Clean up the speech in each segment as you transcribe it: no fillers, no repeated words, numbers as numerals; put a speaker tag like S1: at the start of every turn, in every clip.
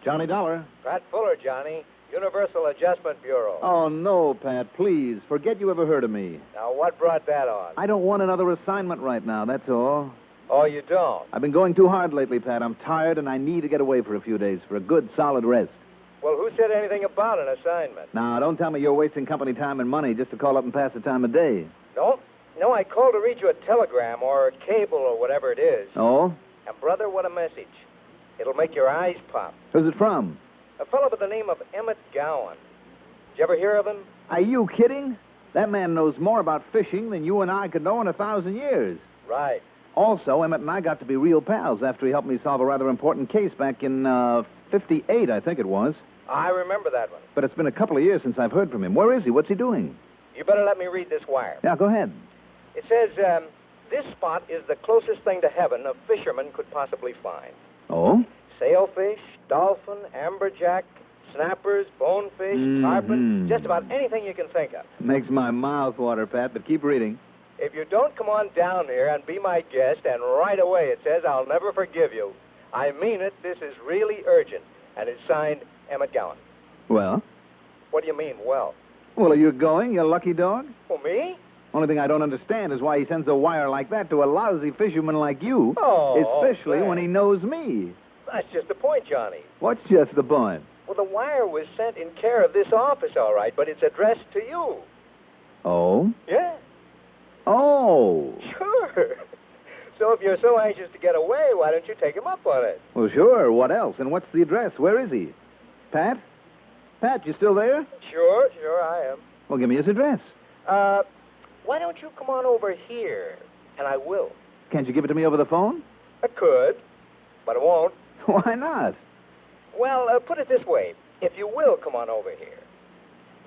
S1: Johnny Dollar.
S2: Pat Fuller, Johnny. Universal Adjustment Bureau.
S1: Oh, no, Pat, please. Forget you ever heard of me.
S2: Now, what brought that on?
S1: I don't want another assignment right now, that's all.
S2: Oh, you don't?
S1: I've been going too hard lately, Pat. I'm tired, and I need to get away for a few days for a good, solid rest.
S2: Well, who said anything about an assignment?
S1: Now, don't tell me you're wasting company time and money just to call up and pass the time of day.
S2: No, I called to read you a telegram or a cable or whatever it is.
S1: Oh?
S2: And, brother, what a message. It'll make your eyes pop.
S1: Who's it from?
S2: A fellow by the name of Emmett Gowan. Did you ever hear of him?
S1: Are you kidding? That man knows more about fishing than you and I could know in 1,000 years.
S2: Right.
S1: Also, Emmett and I got to be real pals after he helped me solve a rather important case back in 58, I think it was.
S2: I remember that one.
S1: But it's been a couple of years since I've heard from him. Where is he? What's he doing?
S2: You better let me read this wire.
S1: Yeah, go ahead.
S2: It says, this spot is the closest thing to heaven a fisherman could possibly find.
S1: Oh?
S2: Sailfish, dolphin, amberjack, snappers, bonefish, tarpon, just about anything you can think of.
S1: Makes my mouth water, Pat, but keep reading.
S2: If you don't come on down here and be my guest, and right away it says I'll never forgive you. I mean it. This is really urgent. And it's signed Emmett Gowan.
S1: Well?
S2: What do you mean, well?
S1: Well, are you going, you lucky dog?
S2: Well, me?
S1: Only thing I don't understand is why he sends a wire like that to a lousy fisherman like you.
S2: Oh,
S1: especially when he knows me.
S2: That's just the point, Johnny.
S1: What's just the point?
S2: Well, the wire was sent in care of this office, all right, but it's addressed to you.
S1: Oh?
S2: Yeah.
S1: Oh.
S2: Sure. So if you're so anxious to get away, why don't you take him up on it?
S1: Well, sure. What else? And what's the address? Where is he? Pat? Pat, you still there?
S2: Sure, I am.
S1: Well, give me his address.
S2: Why don't you come on over here, and I will.
S1: Can't you give it to me over the phone?
S2: I could, but I won't.
S1: Why not?
S2: Well, put it this way. If you will come on over here,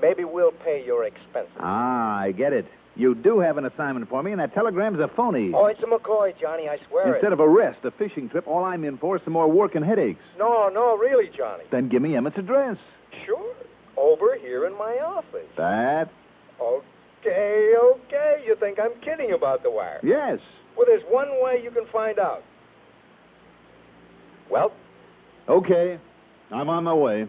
S2: maybe we'll pay your expenses.
S1: Ah, I get it. You do have an assignment for me, and that telegram's a phony.
S2: Oh, it's a McCoy, Johnny, I swear
S1: Instead of a rest, a fishing trip, all I'm in for is some more work and headaches.
S2: No, really, Johnny.
S1: Then give me Emmett's address.
S2: Sure. Over here in my office.
S1: Pat?
S2: Okay. You think I'm kidding about the wire?
S1: Yes.
S2: Well, there's one way you can find out. Well?
S1: Okay. I'm on my way.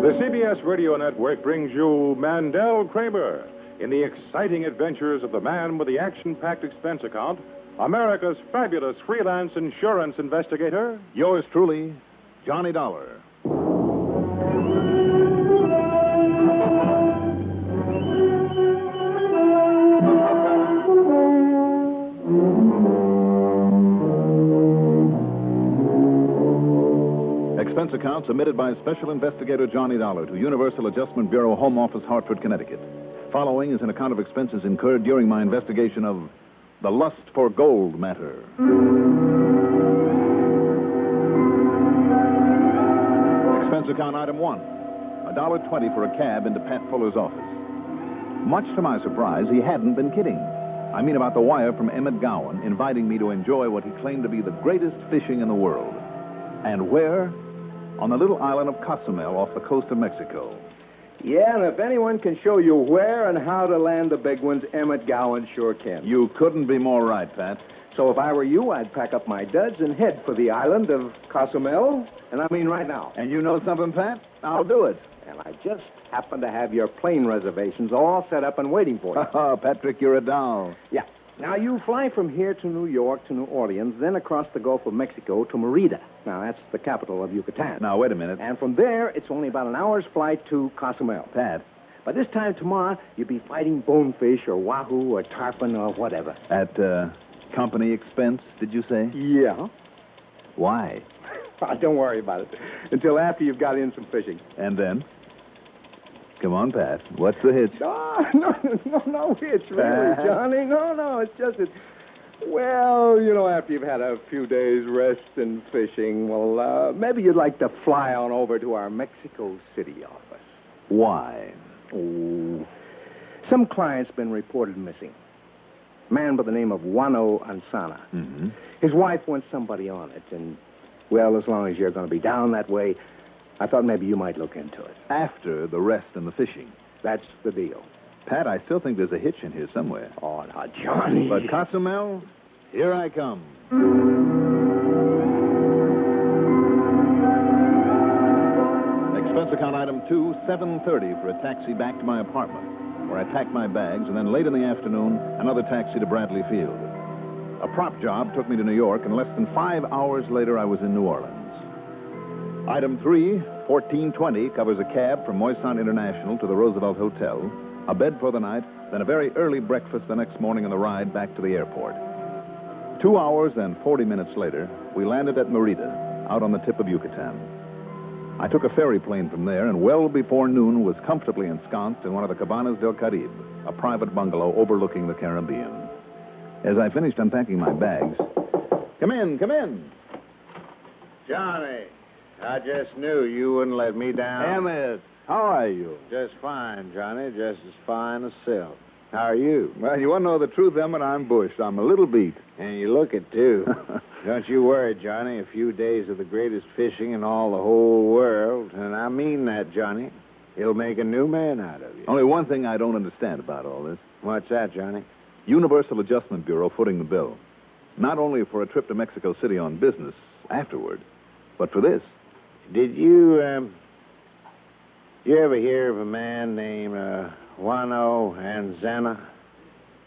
S3: The CBS Radio Network brings you Mandel Kramer in the exciting adventures of the man with the action-packed expense account, America's fabulous freelance insurance investigator.
S1: Yours truly, Johnny Dollar. Expense account submitted by Special Investigator Johnny Dollar to Universal Adjustment Bureau, Home Office, Hartford, Connecticut. Following is an account of expenses incurred during my investigation of the lust for gold matter. Expense account item 1, $1.20 for a cab into Pat Fuller's office. Much to my surprise, he hadn't been kidding. I mean about the wire from Emmett Gowan inviting me to enjoy what he claimed to be the greatest fishing in the world. And where? On the little island of Cozumel off the coast of Mexico.
S4: Yeah, and if anyone can show you where and how to land the big ones, Emmett Gowan sure can.
S1: You couldn't be more right, Pat.
S4: So if I were you, I'd pack up my duds and head for the island of Cozumel, and I mean right now.
S1: And you know something, Pat? I'll do it.
S4: And I just happen to have your plane reservations all set up and waiting for you.
S1: Oh, Patrick, you're a doll.
S4: Yeah. Now, you fly from here to New York to New Orleans, then across the Gulf of Mexico to Merida. Now, that's the capital of Yucatan.
S1: Now, wait a minute.
S4: And from there, it's only about an hour's flight to Cozumel.
S1: Pat.
S4: By this time tomorrow, you'll be fighting bonefish or wahoo or tarpon or whatever.
S1: At company expense, did you say?
S4: Yeah.
S1: Why?
S4: Don't worry about it until after you've got in some fishing.
S1: And then? Come on, Pat. What's the hitch?
S4: No hitch, really, Johnny. No, it's just that, well, after you've had a few days rest and fishing, well, maybe you'd like to fly on over to our Mexico City office.
S1: Why?
S4: Oh, some client's been reported missing. A man by the name of Juano Ansana.
S1: Mm-hmm.
S4: His wife wants somebody on it, and, well, as long as you're going to be down that way, I thought maybe you might look into it.
S1: After the rest and the fishing.
S4: That's the deal.
S1: Pat, I still think there's a hitch in here somewhere.
S4: Oh, now, Johnny.
S1: But Cozumel, here I come. Expense account item 2, $7.30 for a taxi back to my apartment, where I packed my bags, and then late in the afternoon, another taxi to Bradley Field. A prop job took me to New York, and less than 5 hours later, I was in New Orleans. Item 3, $14.20, covers a cab from Moisant International to the Roosevelt Hotel, a bed for the night, then a very early breakfast the next morning on the ride back to the airport. 2 hours and 40 minutes later, we landed at Merida, out on the tip of Yucatan. I took a ferry plane from there, and well before noon was comfortably ensconced in one of the Cabanas del Caribe, a private bungalow overlooking the Caribbean. As I finished unpacking my bags... Come in, come in.
S5: Johnny, I just knew you wouldn't let me down.
S1: Emmett, how are you?
S5: Just fine, Johnny, just as fine as silk. How are you?
S1: Well, you want to know the truth, Emmett? I'm bushed. I'm a little beat.
S5: And you look it, too. Don't you worry, Johnny. A few days of the greatest fishing in all the whole world. And I mean that, Johnny. It'll make a new man out of you.
S1: Only one thing I don't understand about all this.
S5: What's that, Johnny?
S1: Universal Adjustment Bureau footing the bill. Not only for a trip to Mexico City on business afterward, but for this.
S5: Did you ever hear of a man named Juano Anzana?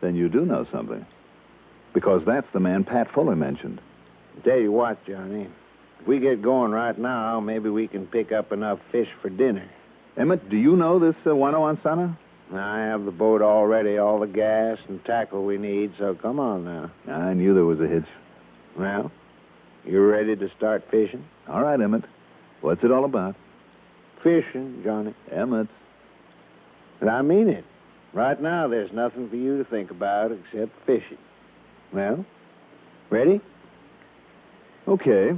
S1: Then you do know something. Because that's the man Pat Fuller mentioned.
S5: Tell you what, Johnny. If we get going right now, maybe we can pick up enough fish for dinner.
S1: Emmett, do you know this Juano Anzana?
S5: I have the boat all ready, all the gas and tackle we need, so come on now.
S1: I knew there was a hitch.
S5: Well, you ready to start fishing?
S1: All right, Emmett. What's it all about?
S5: Fishing, Johnny.
S1: Emmett.
S5: And I mean it. Right now, there's nothing for you to think about except fishing. Well, ready?
S1: Okay.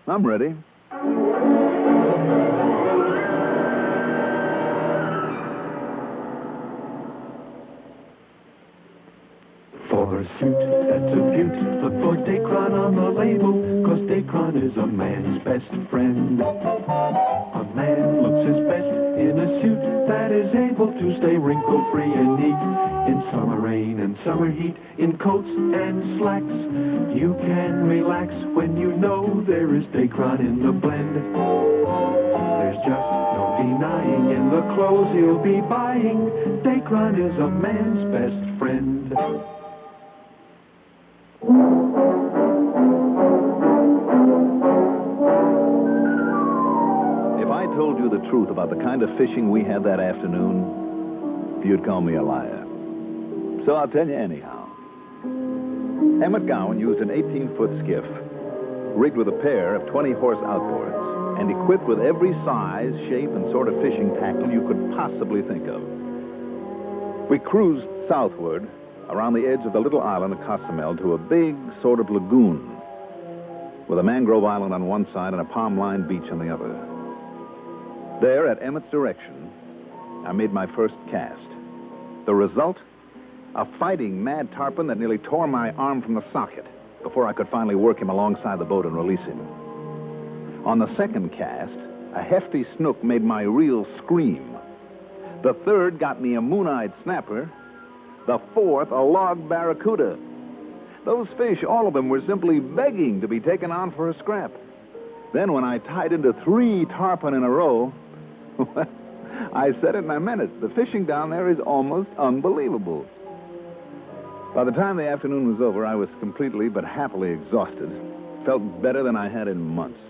S1: I'm ready.
S6: For a suit that's a beaut, look for Dacron on the label, 'cause Dacron is a man's best friend. A man looks his best in a suit that is able to stay wrinkle-free and neat. In summer rain and summer heat, in coats and slacks, you can relax when you know there is Dacron in the blend. There's just no denying in the clothes he'll be buying, Dacron is a man's best friend.
S1: If I told you the truth about the kind of fishing we had that afternoon, you'd call me a liar. So I'll tell you anyhow. Emmett Gowan used an 18-foot skiff, rigged with a pair of 20-horse outboards, and equipped with every size, shape, and sort of fishing tackle you could possibly think of. We cruised southward around the edge of the little island of Cozumel to a big sort of lagoon with a mangrove island on one side and a palm-lined beach on the other. There, at Emmett's direction, I made my first cast. The result? A fighting mad tarpon that nearly tore my arm from the socket before I could finally work him alongside the boat and release him. On the second cast, a hefty snook made my reel scream. The third got me a moon-eyed snapper. The fourth, a log barracuda. Those fish, all of them, were simply begging to be taken on for a scrap. Then when I tied into 3 tarpon in a row, I said it and I meant it. The fishing down there is almost unbelievable. By the time the afternoon was over, I was completely but happily exhausted. Felt better than I had in months.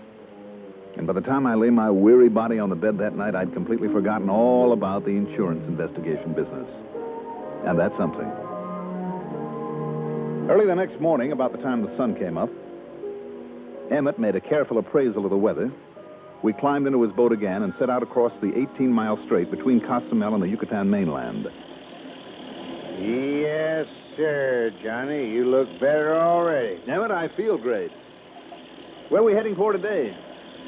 S1: And by the time I lay my weary body on the bed that night, I'd completely forgotten all about the insurance investigation business. And that's something. Early the next morning, about the time the sun came up, Emmett made a careful appraisal of the weather. We climbed into his boat again and set out across the 18-mile strait between Cozumel and the Yucatan mainland.
S5: Yes, sir, Johnny. You look better already.
S1: Emmett, I feel great. Where are we heading for today?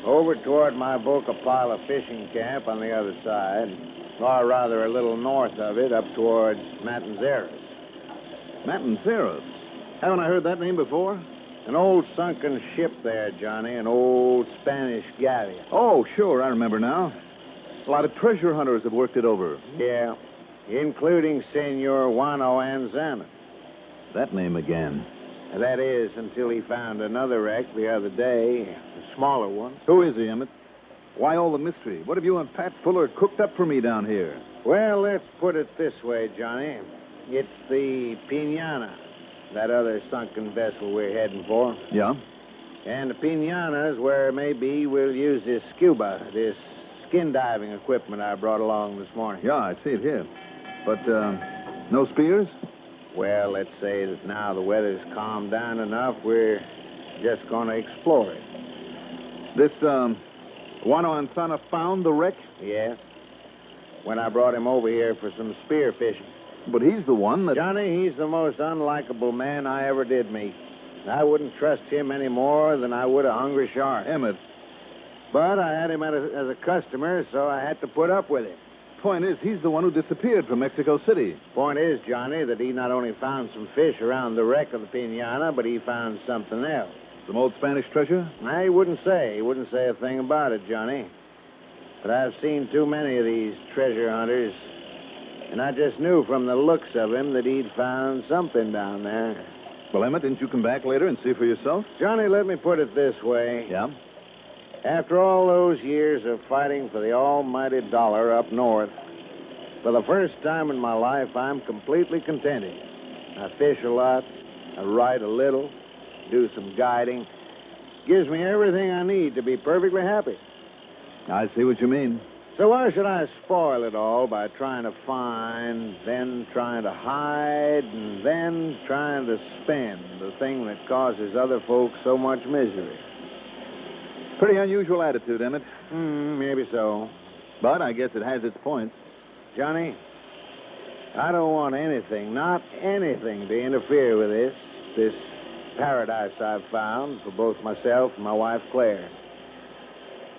S5: Over toward my Boca Pala fishing camp on the other side, or rather a little north of it, up towards Matanceros.
S1: Matanceros? Haven't I heard that name before?
S5: An old sunken ship there, Johnny, an old Spanish galleon.
S1: Oh, sure, I remember now. A lot of treasure hunters have worked it over.
S5: Yeah. including Senor Juano Anzana.
S1: That name again.
S5: That is, until he found another wreck the other day, a smaller one.
S1: Who is he, Emmett? Why all the mystery? What have you and Pat Fuller cooked up for me down here?
S5: Well, let's put it this way, Johnny. It's the Pinana, that other sunken vessel we're heading for.
S1: Yeah?
S5: And the Pinana is where maybe we'll use this scuba, this skin diving equipment I brought along this morning.
S1: Yeah, I see it here. But, no spears?
S5: Well, let's say that now the weather's calmed down enough, we're just going to explore it.
S1: This, Juano Anzana found the wreck?
S5: Yes. When I brought him over here for some spear fishing.
S1: But he's the one that...
S5: Johnny, he's the most unlikable man I ever did meet. I wouldn't trust him any more than I would a hungry shark.
S1: Emmett.
S5: But I had him as a customer, so I had to put up with him.
S1: Point is, he's the one who disappeared from Mexico City.
S5: Point is, Johnny, that he not only found some fish around the wreck of the Pinana, but he found something else.
S1: Some old Spanish treasure?
S5: He wouldn't say. He wouldn't say a thing about it, Johnny. But I've seen too many of these treasure hunters, and I just knew from the looks of him that he'd found something down there.
S1: Well, Emmett, didn't you come back later and see for yourself?
S5: Johnny, let me put it this way.
S1: Yeah?
S5: After all those years of fighting for the almighty dollar up north, for the first time in my life, I'm completely contented. I fish a lot, I write a little, do some guiding. Gives me everything I need to be perfectly happy.
S1: I see what you mean.
S5: So why should I spoil it all by trying to find, then trying to hide, and then trying to spend the thing that causes other folks so much misery?
S1: Pretty unusual attitude, Emmett.
S5: Maybe so.
S1: But I guess it has its points.
S5: Johnny, I don't want anything, not anything, to interfere with this paradise I've found for both myself and my wife, Claire.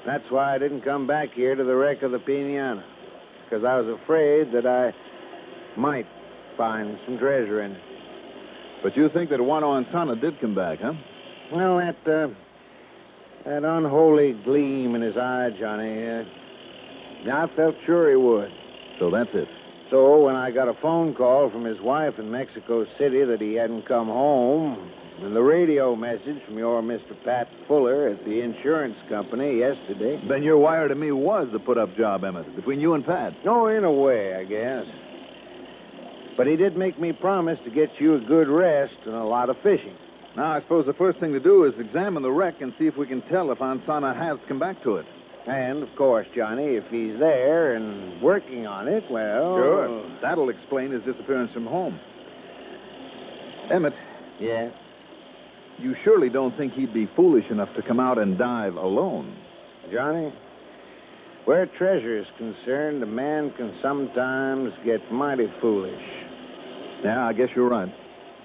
S5: That's why I didn't come back here to the wreck of the Pinana, because I was afraid that I might find some treasure in it.
S1: But you think that Juano Anzana did come back, huh?
S5: Well, that unholy gleam in his eye, Johnny, I felt sure he would.
S1: So that's it.
S5: So when I got a phone call from his wife in Mexico City that he hadn't come home, and the radio message from your Mr. Pat Fuller at the insurance company yesterday...
S1: Then your wire to me was the put-up job, Emmett, between you and Pat.
S5: No, in a way, I guess. But he did make me promise to get you a good rest and a lot of fishing.
S1: Now, I suppose the first thing to do is examine the wreck and see if we can tell if Anzana has come back to it.
S5: And, of course, Johnny, if he's there and working on it, well...
S1: Sure. That'll explain his disappearance from home. Emmett.
S5: Yeah?
S1: You surely don't think he'd be foolish enough to come out and dive alone?
S5: Johnny, where treasure is concerned, a man can sometimes get mighty foolish.
S1: Yeah, I guess you're right.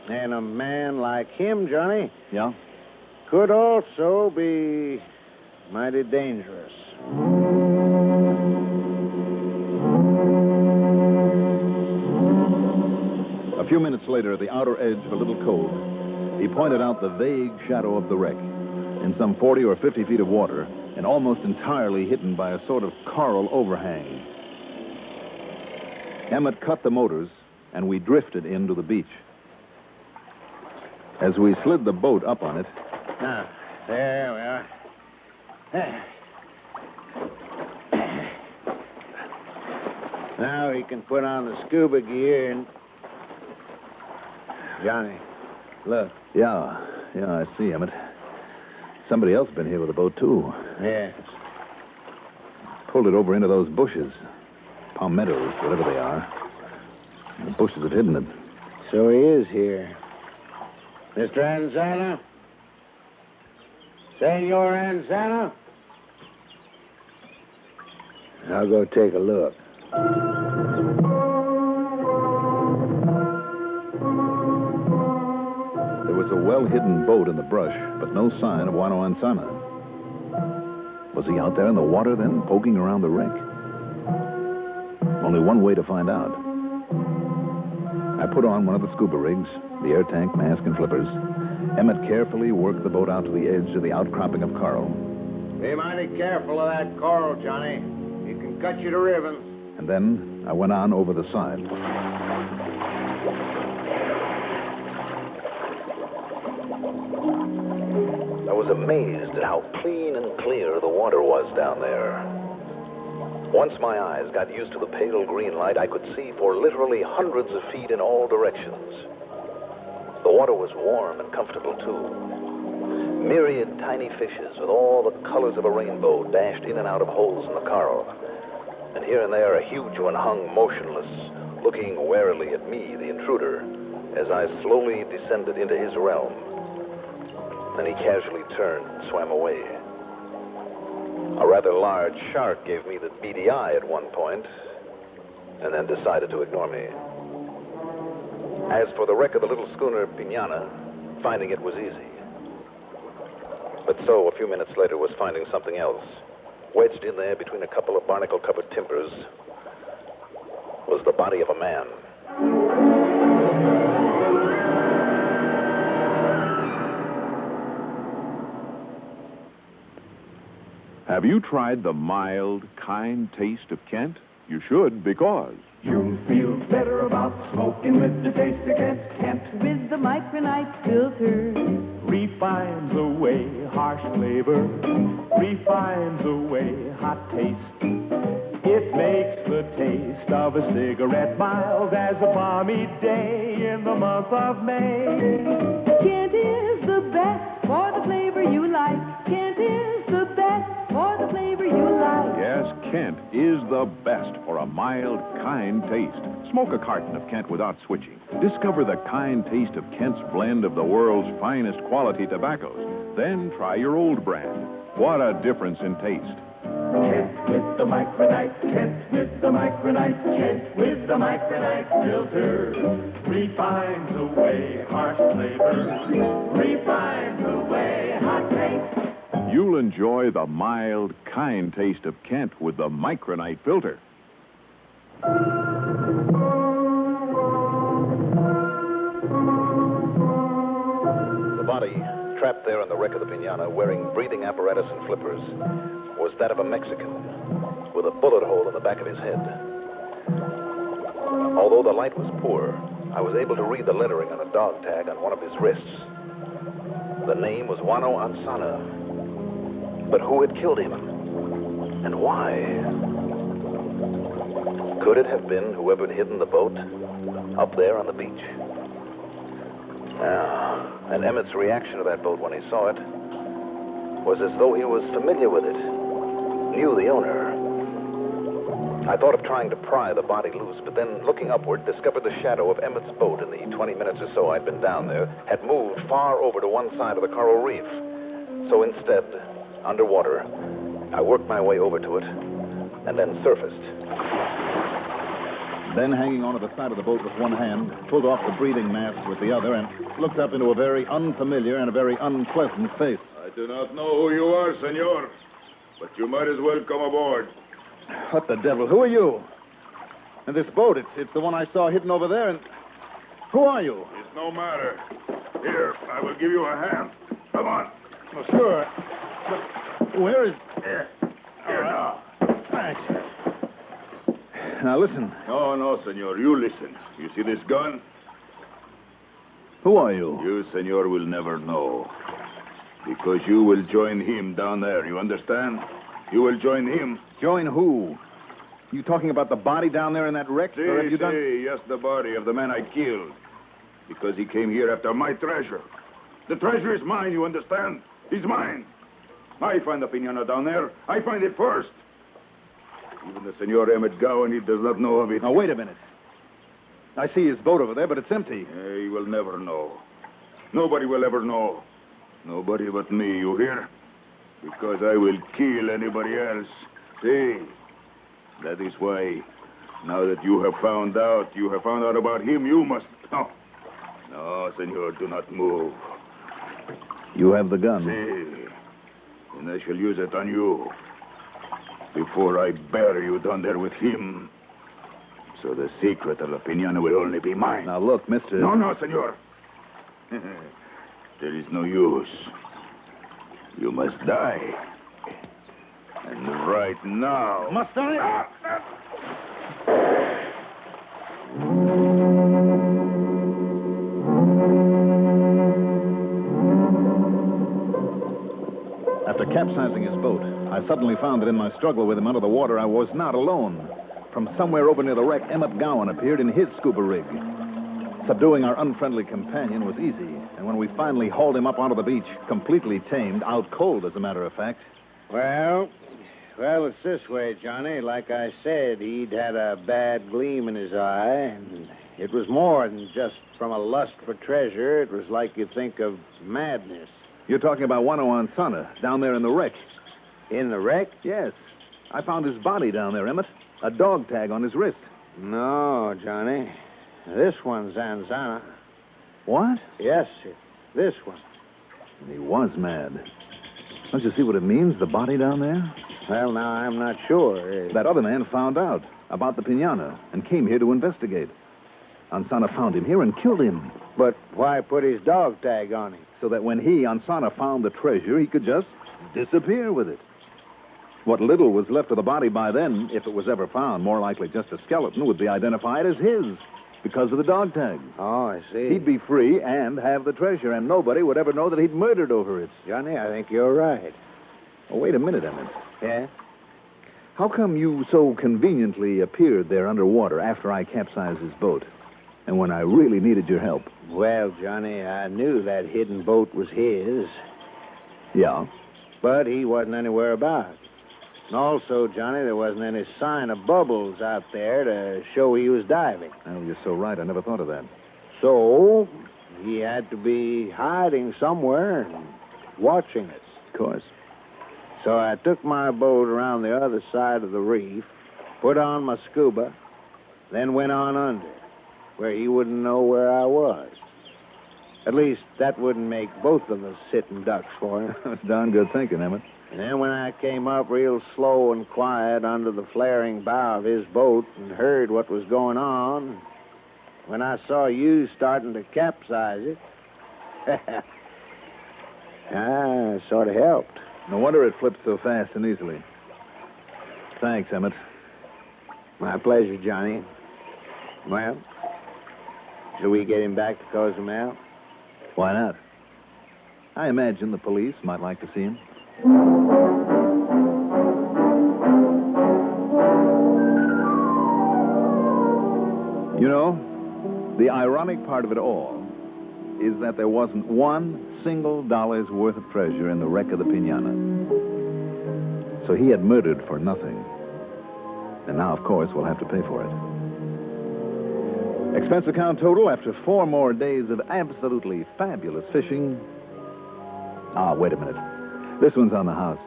S5: And a man like him, Johnny...
S1: Yeah?
S5: ...could also be mighty dangerous.
S1: A few minutes later, at the outer edge of a little cove, he pointed out the vague shadow of the wreck, in some 40 or 50 feet of water, and almost entirely hidden by a sort of coral overhang. Emmett cut the motors, and we drifted into the beach. As we slid the boat up on it...
S5: Now, there we are. Now he can put on the scuba gear and... Johnny, look.
S1: Yeah, I see, Emmett. Somebody else been here with the boat, too.
S5: Yes.
S1: Pulled it over into those bushes. Palmettos, whatever they are. The bushes have hidden it.
S5: So he is here. Mr. Anzana? Senor Anzana? I'll go take a look.
S1: There was a well-hidden boat in the brush, but no sign of Juano Anzana. Was he out there in the water, then, poking around the wreck? Only one way to find out. I put on one of the scuba rigs, the air tank, mask, and flippers. Emmett carefully worked the boat out to the edge of the outcropping of coral.
S5: Be mighty careful of that coral, Johnny. It can cut you to ribbons.
S1: And then I went on over the side. I was amazed at how clean and clear the water was down there. Once my eyes got used to the pale green light, I could see for literally hundreds of feet in all directions. The water was warm and comfortable, too. Myriad tiny fishes with all the colors of a rainbow dashed in and out of holes in the coral. And here and there, a huge one hung motionless, looking warily at me, the intruder, as I slowly descended into his realm. Then he casually turned and swam away. A rather large shark gave me the beady eye at one point, and then decided to ignore me. As for the wreck of the little schooner Pinana, finding it was easy. But so, a few minutes later, was finding something else. Wedged in there between a couple of barnacle-covered timbers was the body of a man.
S7: Have you tried the mild, kind taste of Kent? You should, because
S6: You'll feel better about smoking with the taste of Kent.
S8: With the micronite filter.
S6: Refines away harsh flavor, refines away hot taste. It makes the taste of a cigarette mild as a balmy day in the month of May.
S8: Kent is the best for the flavor you like. Kent is the best for the flavor you like.
S7: yes, Kent is the best for a mild, kind taste. Smoke a carton of Kent without switching. Discover the kind taste of Kent's blend of the world's finest quality tobaccos. Then try your old brand. What a difference in taste.
S6: Kent with the micronite, Kent with the micronite, Kent with the micronite filter. Refines away harsh flavor, refines away hot taste.
S7: You'll enjoy the mild, kind taste of Kent with the micronite filter.
S1: The body, trapped there in the wreck of the Pinana, wearing breathing apparatus and flippers, was that of a Mexican with a bullet hole in the back of his head. Although the light was poor, I was able to read the lettering on a dog tag on one of his wrists. The name was Juano Ansana. But who had killed him? And why? Could it have been whoever had hidden the boat up there on the beach? Yeah, and Emmett's reaction to that boat when he saw it was as though he was familiar with it, knew the owner. I thought of trying to pry the body loose, but then, looking upward, discovered the shadow of Emmett's boat in the 20 minutes or so I'd been down there had moved far over to one side of the coral reef. So instead, underwater, I worked my way over to it and then surfaced. Then, hanging onto the side of the boat with one hand, pulled off the breathing mask with the other and looked up into a very unfamiliar and a very unpleasant face.
S9: I do not know who you are, senor, but you might as well come aboard.
S1: What the devil? Who are you? And this boat, it's the one I saw hidden over there, and who are you?
S9: It's no matter. Here, I will give you a hand. Come on.
S1: Well, sure. But where is...
S9: Here now.
S1: Thanks. Now, listen.
S9: No, senor, you listen. You see this gun?
S1: Who are you?
S9: You, senor, will never know. Because you will join him down there, you understand? You will join him.
S1: Join who? You talking about the body down there in that wreck? Or have you done...
S9: Yes, the body of the man I killed. Because he came here after my treasure. The treasure is mine, you understand? It's mine. I find the Pinana down there. I find it first. Even the Senor Emmett Gowan, he does not know of it.
S1: Now, wait a minute. I see his boat over there, but it's empty.
S9: He will never know. Nobody will ever know. Nobody but me, you hear? Because I will kill anybody else. See? That is why, now that you have found out about him, you must... No, senor, do not move.
S1: You have the gun.
S9: See? And I shall use it on you. Before I bury you down there with him. So the secret of La Pinana will only be mine.
S1: Now, look, mister...
S9: No, senor. There is no use. You must die. And right now...
S1: Must I? capsizing his boat, I suddenly found that in my struggle with him under the water, I was not alone. From somewhere over near the wreck, Emmett Gowan appeared in his scuba rig. Subduing our unfriendly companion was easy, and when we finally hauled him up onto the beach, completely tamed, out cold, as a matter of fact.
S5: Well, it's this way, Johnny. Like I said, he'd had a bad gleam in his eye, and it was more than just from a lust for treasure. It was like you think of madness.
S1: You're talking about Wano Sana, down there in the wreck.
S5: In the wreck?
S1: Yes. I found his body down there, Emmett. A dog tag on his wrist.
S5: No, Johnny. This one's Anzana.
S1: What?
S5: Yes, this one.
S1: He was mad. Don't you see what it means, the body down there?
S5: Well, now, I'm not sure.
S1: That other man found out about the piñata and came here to investigate. Ansana found him here and killed him.
S5: But why put his dog tag on him?
S1: So that when Ansana, found the treasure, he could just disappear with it. What little was left of the body by then, if it was ever found, more likely just a skeleton, would be identified as his because of the dog tag.
S5: Oh, I see.
S1: He'd be free and have the treasure, and nobody would ever know that he'd murdered over it.
S5: Johnny, I think you're right.
S1: Oh, wait a minute, Edmond.
S5: Yeah?
S1: How come you so conveniently appeared there underwater after I capsized his boat, and when I really needed your help?
S5: Well, Johnny, I knew that hidden boat was his.
S1: Yeah?
S5: But he wasn't anywhere about. And also, Johnny, there wasn't any sign of bubbles out there to show he was diving.
S1: Oh, you're so right. I never thought of that.
S5: So, he had to be hiding somewhere and watching us.
S1: Of course.
S5: So I took my boat around the other side of the reef, put on my scuba, then went on under, where he wouldn't know where I was. At least, that wouldn't make both of us sitting ducks for him.
S1: That's darn good thinking, Emmett.
S5: And then when I came up real slow and quiet under the flaring bow of his boat and heard what was going on, when I saw you starting to capsize it, I sort of helped.
S1: No wonder it flipped so fast and easily. Thanks, Emmett.
S5: My pleasure, Johnny. Well, shall we get him back to Cozumel?
S1: Why not? I imagine the police might like to see him. You know, the ironic part of it all is that there wasn't one single dollar's worth of treasure in the wreck of the piñata. So he had murdered for nothing. And now, of course, we'll have to pay for it. Expense account total after 4 more days of absolutely fabulous fishing. Ah, wait a minute. This one's on the house.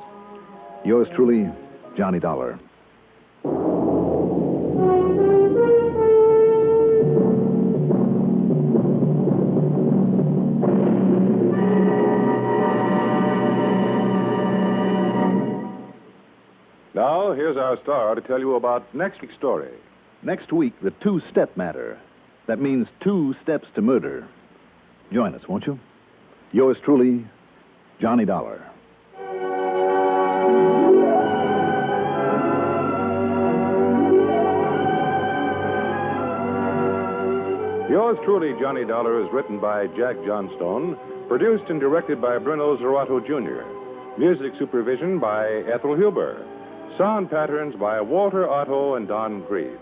S1: Yours truly, Johnny Dollar.
S3: Now, here's our star to tell you about next week's story.
S1: Next week, the 2-step matter. That means 2 steps to murder. Join us, won't you? Yours truly, Johnny Dollar.
S3: Yours truly, Johnny Dollar, is written by Jack Johnstone, produced and directed by Bruno Zerato Jr., music supervision by Ethel Huber, sound patterns by Walter Otto and Don Creed.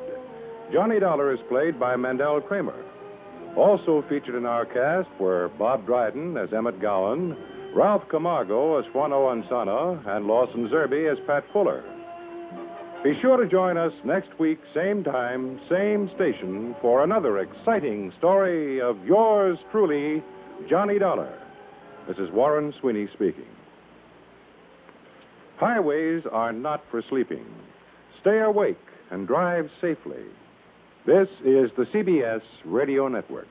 S3: Johnny Dollar is played by Mandel Kramer. Also featured in our cast were Bob Dryden as Emmett Gowan, Ralph Camargo as Juano Ansana, and Lawson Zerby as Pat Fuller. Be sure to join us next week, same time, same station, for another exciting story of yours truly, Johnny Dollar. This is Warren Sweeney speaking. Highways are not for sleeping. Stay awake and drive safely. This is the CBS Radio Network.